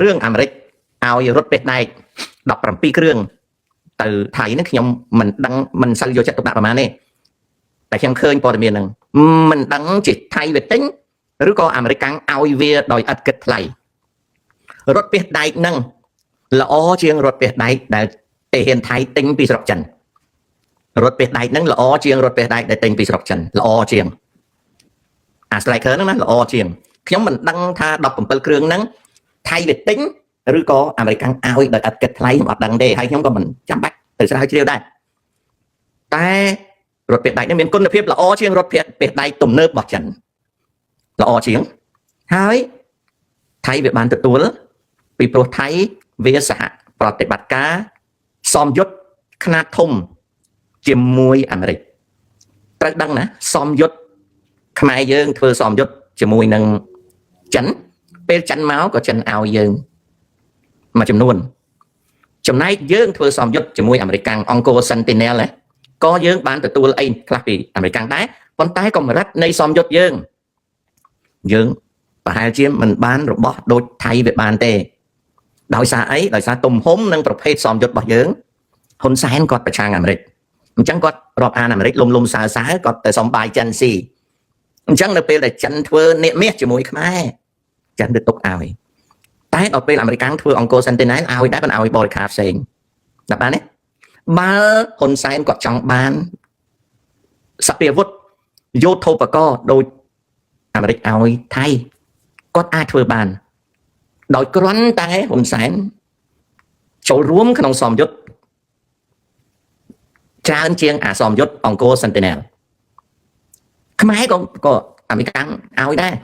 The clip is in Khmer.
រឿងអាមេរិកឲ្យរត់ពេះដែក17គ្រឿងទៅថៃហ្នឹងខ្ញុំមិនដឹងមិនសូវយកចិត្តទុកដាក់ប្រហែលទេតែខ្ញុំឃើញព័ត៌មានហ្នឹងមិនដឹងជាថៃវាទិញឬក៏អាមេរិកឲ្យវាដោយឥតគិតថ្លៃរត់ពេះដែកហ្នឹងល្អជាងរត់ពេះដែកដែលទាហានថៃទិញពីស្រុកចិនរត់ពេះដែកហ្នឹងល្អជាងរត់ពេះដែកដែលទិញពីស្រុកចិនល្អជាងអា striker ហ្នឹងណាល្អជាងខ្ញុំមិនដឹងថា17គ្រឿងហ្នឹងថៃវាទិញឬក៏អាមេរិកឲ្យដោយឥតគិតថ្លៃខ្ញុំអត់ដឹងទេហើយខ្ញុំក៏មិនចាំបាច់ទៅស្រាវជ្រាវដែរតែរថពេះដែកនេះមានគុណភាពល្អជាងរថពេះដែកទំនើបរបស់ចិនល្អជាងហើយថៃវាបានទទួលពីព្រោះថៃវាសហប្រតិបត្តិការសមយុទ្ធខ្នាតធំជាមួយអាមេរិកត្រូវដឹងណាសមយុទ្ធខ្មែរយើងធ្វើសមយុទ្ធជាមួយនឹងចិនពេលចិនមកក៏ចិនឲ្យយើងមួយចំនួនចំណែកយើងធ្វើសមយុទ្ធជាមួយអាមេរិកអង្គរ Sentinel ក៏យើងបានទទួលអីខ្លះពីអាមេរិកដែរប៉ុន្តែកម្រិតនៃសមយុទ្ធយើងប្រហែលជាមិនបានរបស់ដូចថៃវាបានទេដោយសារអីដោយសារទំហំនិងប្រភេទសមយុទ្ធរបស់យើងហ៊ុនសែនគាត់ប្រឆាំងអាមេរិកអញ្ចឹងគាត់រាប់អានអាមេរិកលំសើគាត់ទៅសំបាយចិនស៊ីអញ្ចឹងនៅពេលដែលចិនធ្វើនាគមាសជាមួយខ្មែរចិនទៅទុកឲ្យតែដល់ពេលអាមេរិកធ្វើអង្គរ Sentinel ឲ្យដែរប៉ុន្តែឲ្យបរិខាផ្សេងដល់បានទេបើហ៊ុនសែនគាត់ចង់បានសព្វាវុធយោធោបករណ៍ដោយអាមេរិកឲ្យថៃគាត់អាចធ្វើបានដោយគ្រាន់តែហ៊ុនសែនចូលរួមក្នុងសមយុទ្ធច្រើនជាងអាសមយុទ្ធអង្គរ Sentinel ខ្មែរក៏អាមេរិកឲ្យដែរ